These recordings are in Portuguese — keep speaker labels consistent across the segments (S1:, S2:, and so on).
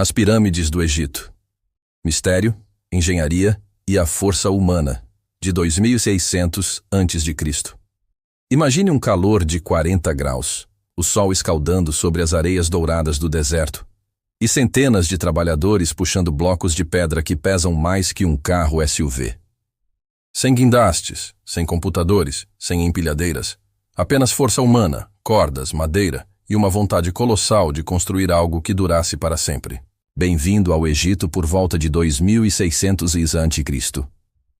S1: As pirâmides do Egito. Mistério, engenharia e a força humana, de 2600 a.C. Imagine um calor de 40 graus, o sol escaldando sobre as areias douradas do deserto, e centenas de trabalhadores puxando blocos de pedra que pesam mais que um carro SUV. Sem guindastes, sem computadores, sem empilhadeiras, apenas força humana, cordas, madeira e uma vontade colossal de construir algo que durasse para sempre. Bem-vindo ao Egito por volta de 2600 a.C.,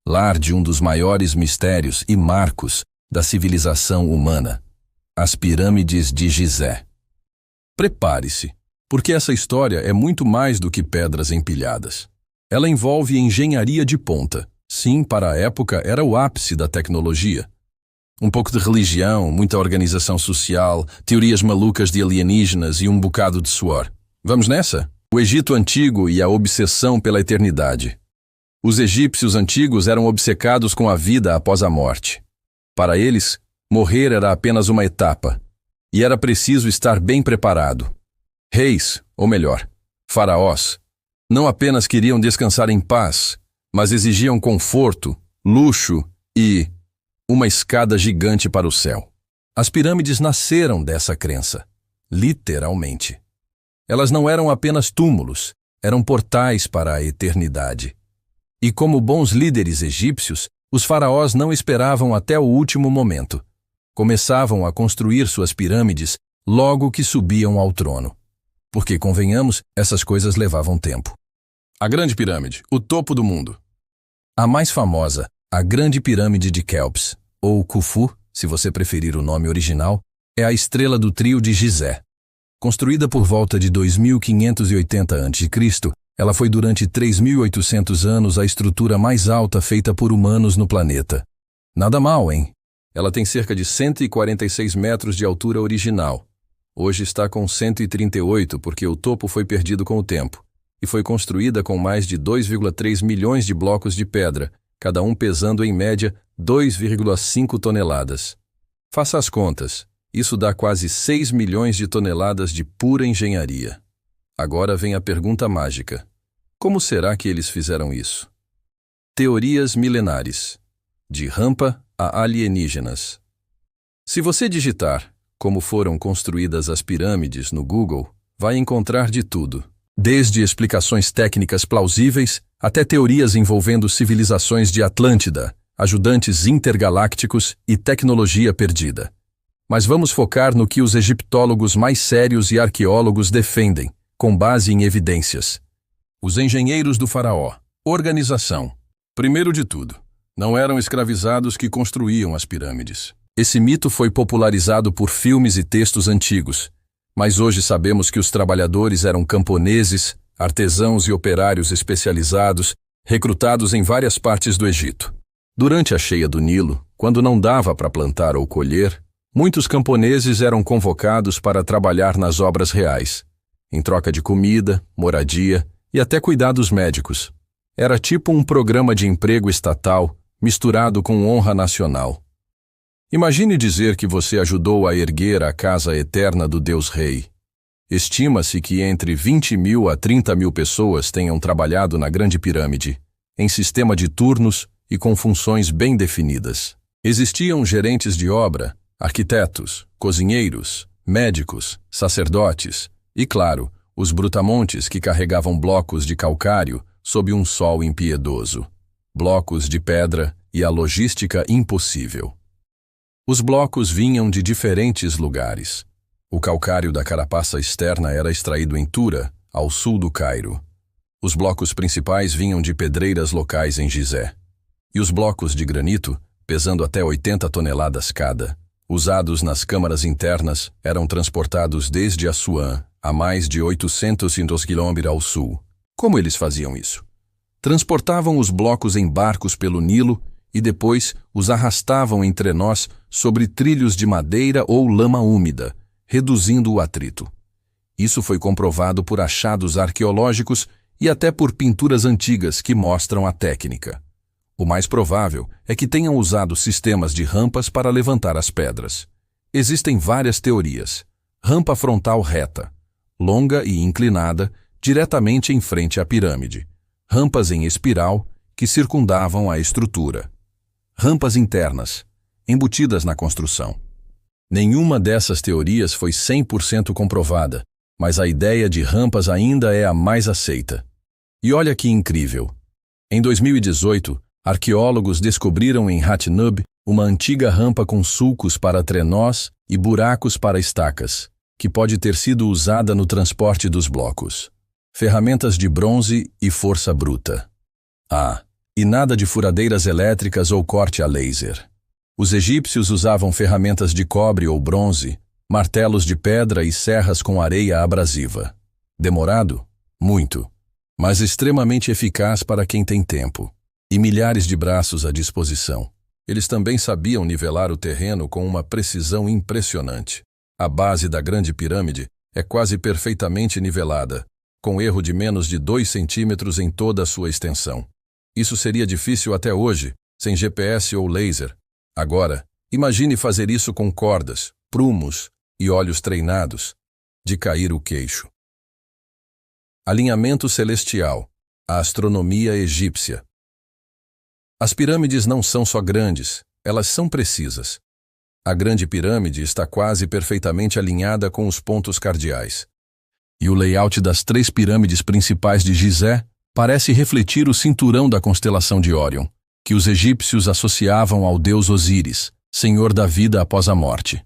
S1: lar de um dos maiores mistérios e marcos da civilização humana, as pirâmides de Gizé. Prepare-se, porque essa história é muito mais do que pedras empilhadas. Ela envolve engenharia de ponta. Sim, para a época era o ápice da tecnologia. Um pouco de religião, muita organização social, teorias malucas de alienígenas e um bocado de suor. Vamos nessa? O Egito Antigo e a obsessão pela eternidade. Os egípcios antigos eram obcecados com a vida após a morte. Para eles, morrer era apenas uma etapa, e era preciso estar bem preparado. Reis, ou melhor, faraós, não apenas queriam descansar em paz, mas exigiam conforto, luxo e uma escada gigante para o céu. As pirâmides nasceram dessa crença, literalmente. Elas não eram apenas túmulos, eram portais para a eternidade. E como bons líderes egípcios, os faraós não esperavam até o último momento. Começavam a construir suas pirâmides logo que subiam ao trono. Porque, convenhamos, essas coisas levavam tempo. A Grande Pirâmide, o topo do mundo. A mais famosa, a Grande Pirâmide de Quéops, ou Khufu, se você preferir o nome original, é a estrela do trio de Gizé. Construída por volta de 2580 a.C., ela foi durante 3.800 anos a estrutura mais alta feita por humanos no planeta. Nada mal, hein? Ela tem cerca de 146 metros de altura original. Hoje está com 138 porque o topo foi perdido com o tempo, e foi construída com mais de 2,3 milhões de blocos de pedra, cada um pesando em média 2,5 toneladas. Faça as contas. Isso dá quase 6 milhões de toneladas de pura engenharia. Agora vem a pergunta mágica. Como será que eles fizeram isso? Teorias milenares. De rampa a alienígenas. Se você digitar como foram construídas as pirâmides no Google, vai encontrar de tudo. Desde explicações técnicas plausíveis até teorias envolvendo civilizações de Atlântida, ajudantes intergalácticos e tecnologia perdida. Mas vamos focar no que os egiptólogos mais sérios e arqueólogos defendem, com base em evidências. Os engenheiros do faraó. Organização. Primeiro de tudo, não eram escravizados que construíam as pirâmides. Esse mito foi popularizado por filmes e textos antigos, mas hoje sabemos que os trabalhadores eram camponeses, artesãos e operários especializados, recrutados em várias partes do Egito. Durante a cheia do Nilo, quando não dava para plantar ou colher, muitos camponeses eram convocados para trabalhar nas obras reais, em troca de comida, moradia e até cuidados médicos. Era tipo um programa de emprego estatal misturado com honra nacional. Imagine dizer que você ajudou a erguer a casa eterna do Deus Rei. Estima-se que entre 20 mil a 30 mil pessoas tenham trabalhado na Grande Pirâmide, em sistema de turnos e com funções bem definidas. Existiam gerentes de obra, arquitetos, cozinheiros, médicos, sacerdotes e, claro, os brutamontes que carregavam blocos de calcário sob um sol impiedoso, blocos de pedra e a logística impossível. Os blocos vinham de diferentes lugares. O calcário da carapaça externa era extraído em Tura, ao sul do Cairo. Os blocos principais vinham de pedreiras locais em Gizé. E os blocos de granito, pesando até 80 toneladas cada, usados nas câmaras internas, eram transportados desde Assuã, a mais de 800 quilômetros ao sul. Como eles faziam isso? Transportavam os blocos em barcos pelo Nilo e depois os arrastavam em trenós sobre trilhos de madeira ou lama úmida, reduzindo o atrito. Isso foi comprovado por achados arqueológicos e até por pinturas antigas que mostram a técnica. O mais provável é que tenham usado sistemas de rampas para levantar as pedras. Existem várias teorias. Rampa frontal reta, longa e inclinada, diretamente em frente à pirâmide, rampas em espiral que circundavam a estrutura. Rampas internas, embutidas na construção. Nenhuma dessas teorias foi 100% comprovada, mas a ideia de rampas ainda é a mais aceita. E olha que incrível! Em 2018, arqueólogos descobriram em Hatnub uma antiga rampa com sulcos para trenós e buracos para estacas, que pode ter sido usada no transporte dos blocos. Ferramentas de bronze e força bruta. E nada de furadeiras elétricas ou corte a laser. Os egípcios usavam ferramentas de cobre ou bronze, martelos de pedra e serras com areia abrasiva. Demorado? Muito. Mas extremamente eficaz para quem tem tempo. E milhares de braços à disposição. Eles também sabiam nivelar o terreno com uma precisão impressionante. A base da Grande Pirâmide é quase perfeitamente nivelada, com erro de menos de 2 centímetros em toda a sua extensão. Isso seria difícil até hoje, sem GPS ou laser. Agora, imagine fazer isso com cordas, prumos e olhos treinados, de cair o queixo. Alinhamento celestial, a astronomia egípcia. As pirâmides não são só grandes, elas são precisas. A Grande Pirâmide está quase perfeitamente alinhada com os pontos cardeais. E o layout das 3 pirâmides principais de Gizé parece refletir o cinturão da constelação de Órion, que os egípcios associavam ao deus Osíris, senhor da vida após a morte.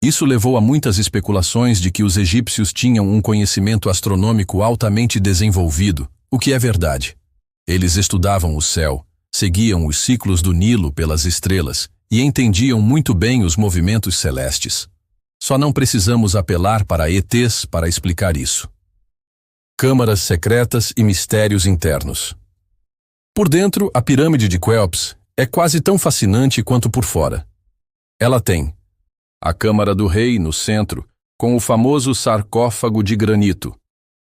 S1: Isso levou a muitas especulações de que os egípcios tinham um conhecimento astronômico altamente desenvolvido, o que é verdade. Eles estudavam o céu, seguiam os ciclos do Nilo pelas estrelas e entendiam muito bem os movimentos celestes. Só não precisamos apelar para ETs para explicar isso. Câmaras secretas e mistérios internos. Por dentro, a pirâmide de Quéops é quase tão fascinante quanto por fora. Ela tem a Câmara do Rei no centro, com o famoso sarcófago de granito,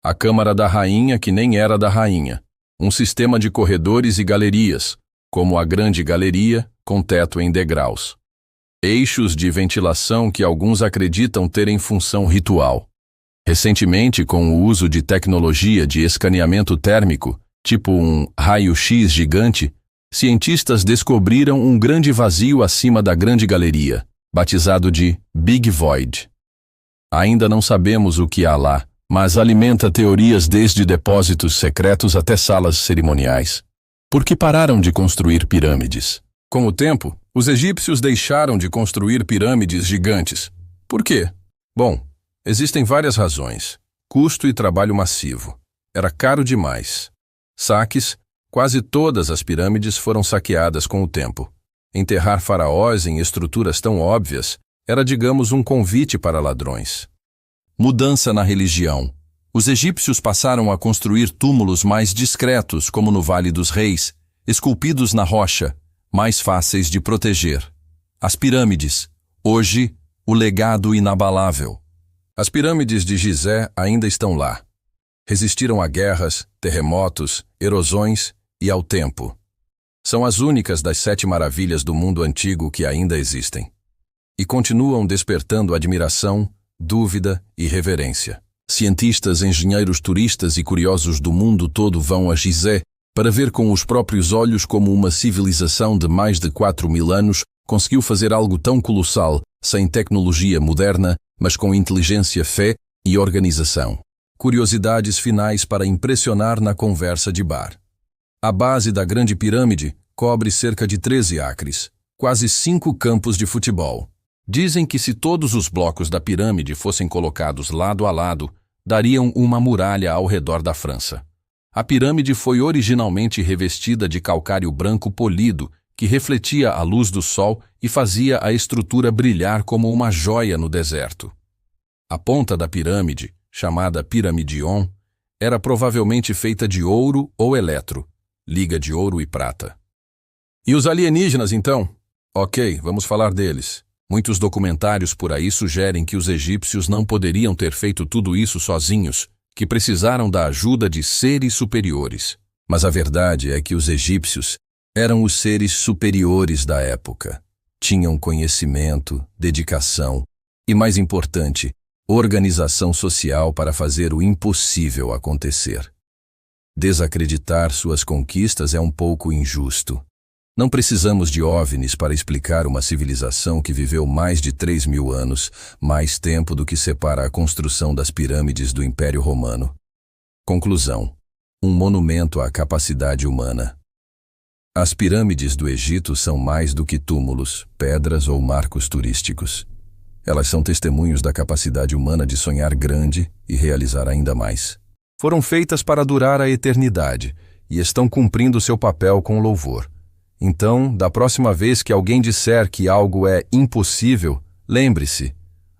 S1: a Câmara da Rainha que nem era da Rainha, um sistema de corredores e galerias, como a Grande Galeria, com teto em degraus. Eixos de ventilação que alguns acreditam terem função ritual. Recentemente, com o uso de tecnologia de escaneamento térmico, tipo um raio-x gigante, cientistas descobriram um grande vazio acima da Grande Galeria, batizado de Big Void. Ainda não sabemos o que há lá, mas alimenta teorias desde depósitos secretos até salas cerimoniais. Por que pararam de construir pirâmides? Com o tempo, os egípcios deixaram de construir pirâmides gigantes. Por quê? Bom, existem várias razões. Custo e trabalho massivo. Era caro demais. Saques. Quase todas as pirâmides foram saqueadas com o tempo. Enterrar faraós em estruturas tão óbvias era, digamos, um convite para ladrões. Mudança na religião. Os egípcios passaram a construir túmulos mais discretos, como no Vale dos Reis, esculpidos na rocha, mais fáceis de proteger. As pirâmides. Hoje, o legado inabalável. As pirâmides de Gizé ainda estão lá. Resistiram a guerras, terremotos, erosões e ao tempo. São as únicas das 7 maravilhas do mundo antigo que ainda existem. E continuam despertando admiração, dúvida e reverência. Cientistas, engenheiros, turistas e curiosos do mundo todo vão a Gizé para ver com os próprios olhos como uma civilização de mais de 4.000 anos conseguiu fazer algo tão colossal, sem tecnologia moderna, mas com inteligência, fé e organização. Curiosidades finais para impressionar na conversa de bar. A base da Grande Pirâmide cobre cerca de 13 acres, quase 5 campos de futebol. Dizem que se todos os blocos da pirâmide fossem colocados lado a lado, dariam uma muralha ao redor da França. A pirâmide foi originalmente revestida de calcário branco polido, que refletia a luz do sol e fazia a estrutura brilhar como uma joia no deserto. A ponta da pirâmide, chamada Piramidion, era provavelmente feita de ouro ou eletro, liga de ouro e prata. E os alienígenas, então? Ok, vamos falar deles. Muitos documentários por aí sugerem que os egípcios não poderiam ter feito tudo isso sozinhos, que precisaram da ajuda de seres superiores. Mas a verdade é que os egípcios eram os seres superiores da época. Tinham conhecimento, dedicação e, mais importante, Organização social para fazer o impossível acontecer. Desacreditar suas conquistas é um pouco injusto. Não precisamos de OVNIs para explicar uma civilização que viveu mais de 3.000 anos, mais tempo do que separa a construção das pirâmides do Império Romano. Conclusão: um monumento à capacidade humana. As pirâmides do Egito são mais do que túmulos, pedras ou marcos turísticos. Elas são testemunhos da capacidade humana de sonhar grande e realizar ainda mais. Foram feitas para durar a eternidade e estão cumprindo seu papel com louvor. Então, da próxima vez que alguém disser que algo é impossível, lembre-se: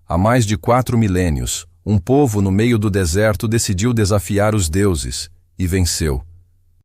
S1: há mais de 4 milênios, um povo no meio do deserto decidiu desafiar os deuses e venceu.